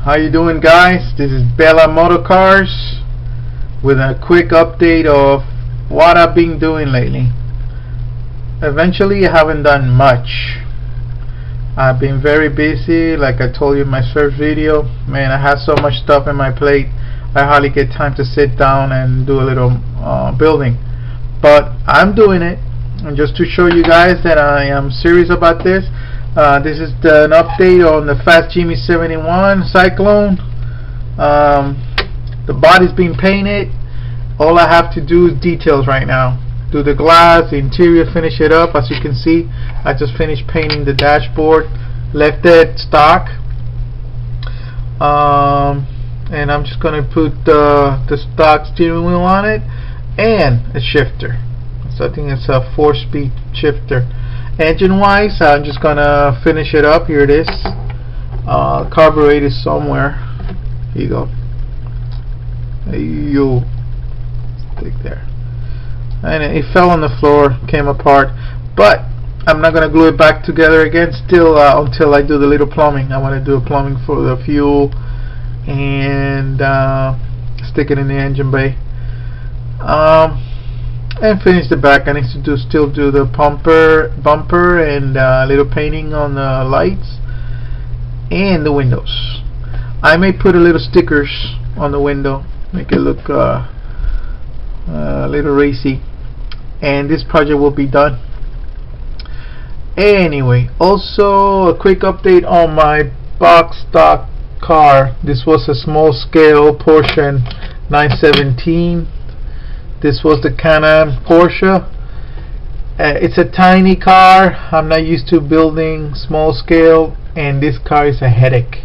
How you doing, guys? This is Bella Motorcars with a quick update of what I've been doing lately. Eventually, I haven't done much. I've been very busy, like I told you in my first video. Man, I have so much stuff in my plate, I hardly get time to sit down and do a little building. But I'm doing it, and just to show you guys that I am serious about this. This is an update on the Fast Jimmy 71 Cyclone. The body's being painted. All I have to do is details right now. Do the glass, the interior, finish it up. As you can see, I just finished painting the dashboard. Left it stock. And I'm just going to put the stock steering wheel on it and a shifter. So I think it's a 4-speed shifter. Engine wise, I'm just gonna finish it up. Here it is. Carburetor is somewhere. Here you go. You stick there. And it fell on the floor, came apart. But I'm not gonna glue it back together again. Still, until I do the little plumbing. I want to do a plumbing for the fuel and stick it in the engine bay. And finish the back. I need to still do the bumper and a little painting on the lights and the windows. I may put a little stickers on the window, make it look a little racy, and this project will be done. Anyway, also a quick update on my box stock car. This was a small scale Porsche 917. This was the Can-Am Porsche. It's a tiny car. I'm not used to building small scale, and this car is a headache.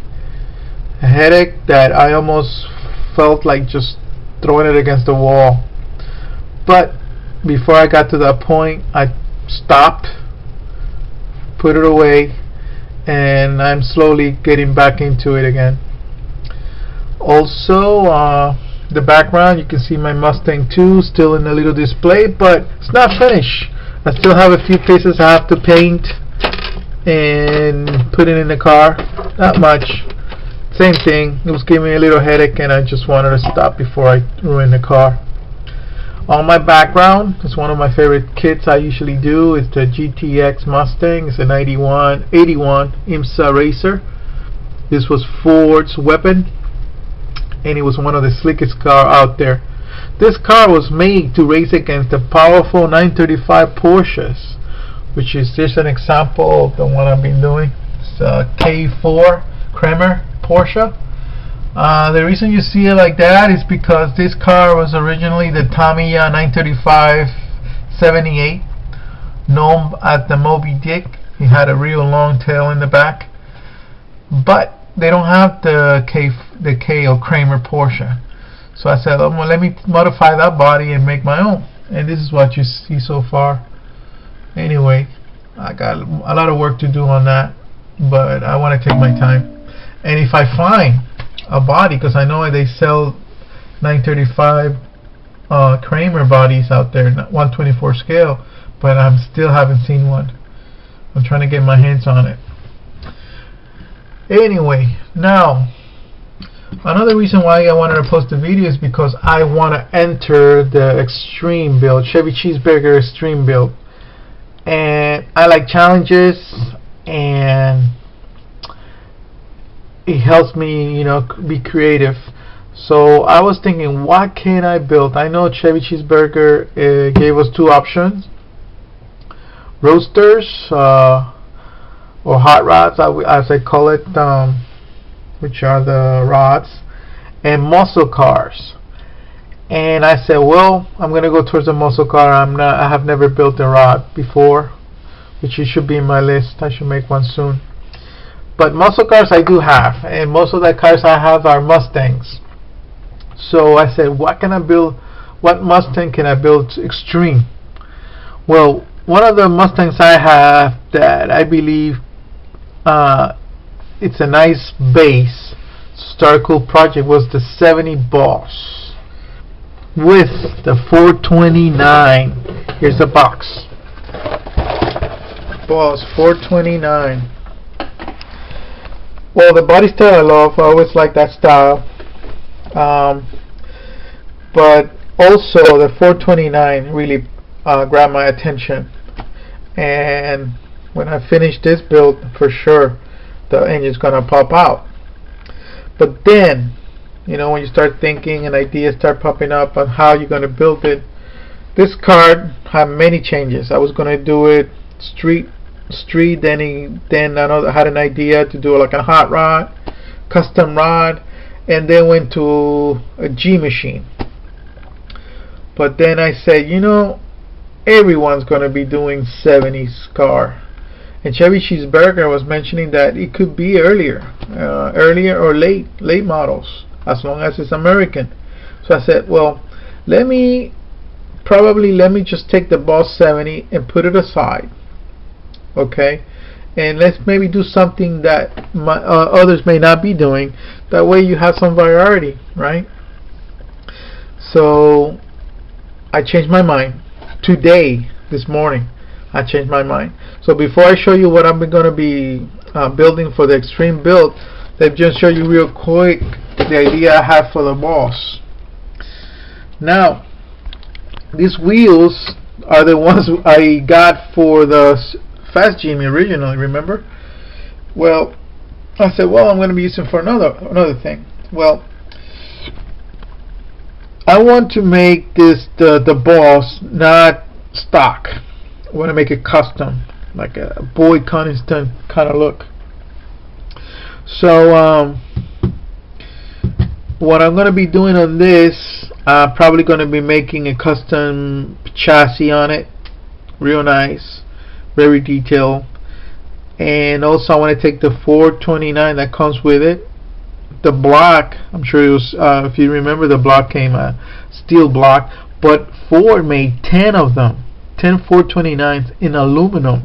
A headache that I almost felt like just throwing it against the wall. But before I got to that point, I stopped, put it away, and I'm slowly getting back into it again. Also, the background, you can see my Mustang 2 still in the little display, but it's not finished. I still have a few pieces I have to paint and put it in the car. Not much. Same thing. It was giving me a little headache, and I just wanted to stop before I ruin the car. On my background, it's one of my favorite kits I usually do. It's the GTX Mustang. It's an 81 IMSA racer. This was Ford's weapon, and it was one of the slickest car out there. This car was made to race against the powerful 935 Porsches, which is just an example of the one I've been doing. It's a K4 Kremer Porsche. The reason you see it like that is because this car was originally the Tamiya 935-78, known as the Moby Dick. It had a real long tail in the back, but they don't have the K or Kremer Porsche. So I said, oh, well, let me modify that body and make my own. And this is what you see so far. Anyway, I got a lot of work to do on that, but I want to take my time. And if I find a body, because I know they sell 935 Kremer bodies out there, 1/24 scale, but I still haven't seen one. I'm trying to get my hands on it. Anyway, now another reason why I wanted to post the video is because I want to enter the extreme build, Chevy Cheeseburger extreme build, and I like challenges, and it helps me, you know, be creative. So I was thinking, what can I build? I know Chevy Cheeseburger gave us two options: roasters, or hot rods, as I call it, which are the rods, and muscle cars. And I said, well, I'm gonna go towards the muscle car. I have never built a rod before, which it should be in my list. I should make one soon. But muscle cars I do have, and most of the cars I have are Mustangs. So I said, what can I build? What Mustang can I build extreme? Well, one of the Mustangs I have that I believe it's a nice base to start a cool project was the 70 Boss with the 429. Here's the box. Boss 429. Well, the body style I love. I always like that style. But also the 429 really grabbed my attention. And when I finish this build, for sure, the engine's gonna pop out. But then, you know, when you start thinking and ideas start popping up on how you're gonna build it, this card had many changes. I was gonna do it street. Then I had an idea to do like a hot rod, custom rod, and then went to a G machine. But then I said, you know, everyone's gonna be doing 70s car. And Chevy Cheeseburger was mentioning that it could be earlier or late models, as long as it's American. So I said, well, let me just take the Boss 70 and put it aside, okay, and let's maybe do something that others may not be doing. That way you have some variety, right? So I changed my mind today, this morning. I changed my mind. So before I show you what I'm going to be building for the extreme build, let me just show you real quick the idea I have for the Boss. Now, these wheels are the ones I got for the Fast Jimmy originally, remember? Well, I said, well, I'm going to be using for another thing. Well, I want to make this the Boss not stock. I want to make it custom, like a Boyd Coniston kind of look. So what I'm going to be doing on this, I'm probably going to be making a custom chassis on it, real nice, very detailed. And also I want to take the 429 that comes with it. The block, I'm sure it was, if you remember, the block came a steel block, but Ford made 10 of them, 10 429s in aluminum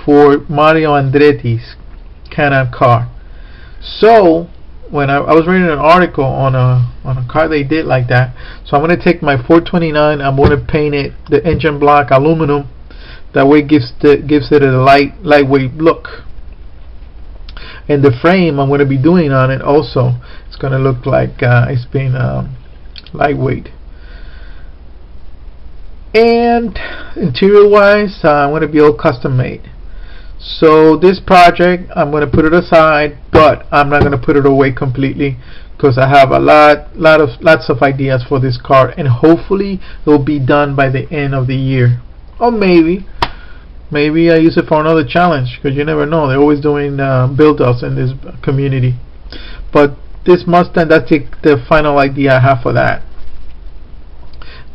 for Mario Andretti's Can-Am car. So when I was reading an article on a car they did like that, so I'm going to take my 429, I'm going to paint it the engine block aluminum. That way gives it a lightweight look. And the frame I'm going to be doing on it also, it's going to look like it's been lightweight. And interior wise, I'm going to be all custom made. So this project, I'm going to put it aside, but I'm not going to put it away completely, because I have a lots of ideas for this car, and hopefully it will be done by the end of the year. Or maybe I use it for another challenge, because you never know. They're always doing build-ups in this community. But this Mustang, that's the final idea I have for that.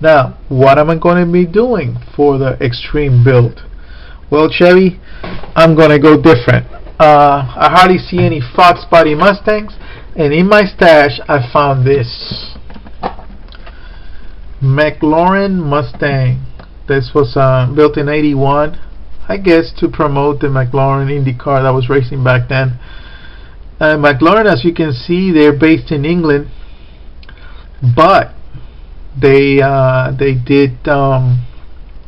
Now, what am I going to be doing for the extreme build? Well, Chevy, I'm going to go different. I hardly see any Fox body Mustangs, and in my stash I found this McLaren Mustang. This was built in '81, I guess, to promote the McLaren Indy car that was racing back then. McLaren, as you can see, they're based in England, but they did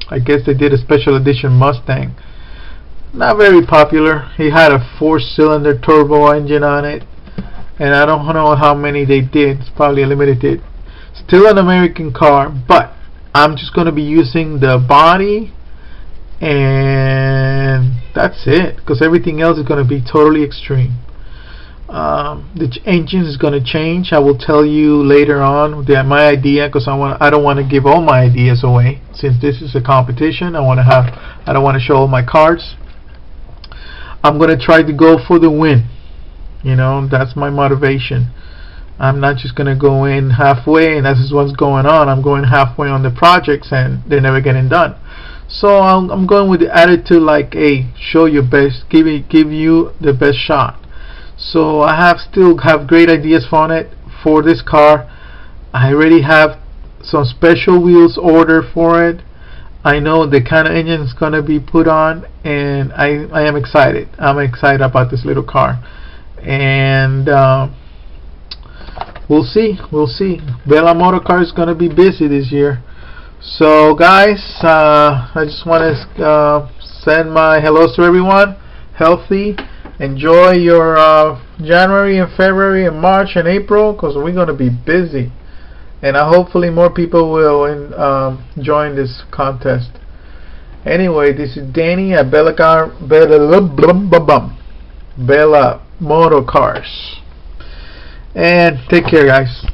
I guess they did a special edition Mustang. Not very popular. He had a 4-cylinder turbo engine on it, and I don't know how many they did. It's probably a limited. Still an American car, but I'm just going to be using the body, and that's it, because everything else is going to be totally extreme. The engine is going to change. I will tell you later on my idea, because I don't want to give all my ideas away, since this is a competition. I don't want to show all my cards. I'm going to try to go for the win. You know, that's my motivation. I'm not just going to go in halfway and this is what's going on. I'm going halfway on the projects and they're never getting done. So I'm going with the attitude like, hey, show your best, give you the best shot. So I still have great ideas for this car. I already have some special wheels ordered for it. I know the kind of engine is going to be put on, and I am excited. I'm excited about this little car, and we'll see. Bella Motor Car is going to be busy this year. So guys, I just want to send my hellos to everyone. Healthy, enjoy your January and February and March and April, because we're going to be busy. And hopefully more people will join this contest. Anyway, this is Danny at Bella Motor Cars. And take care, guys.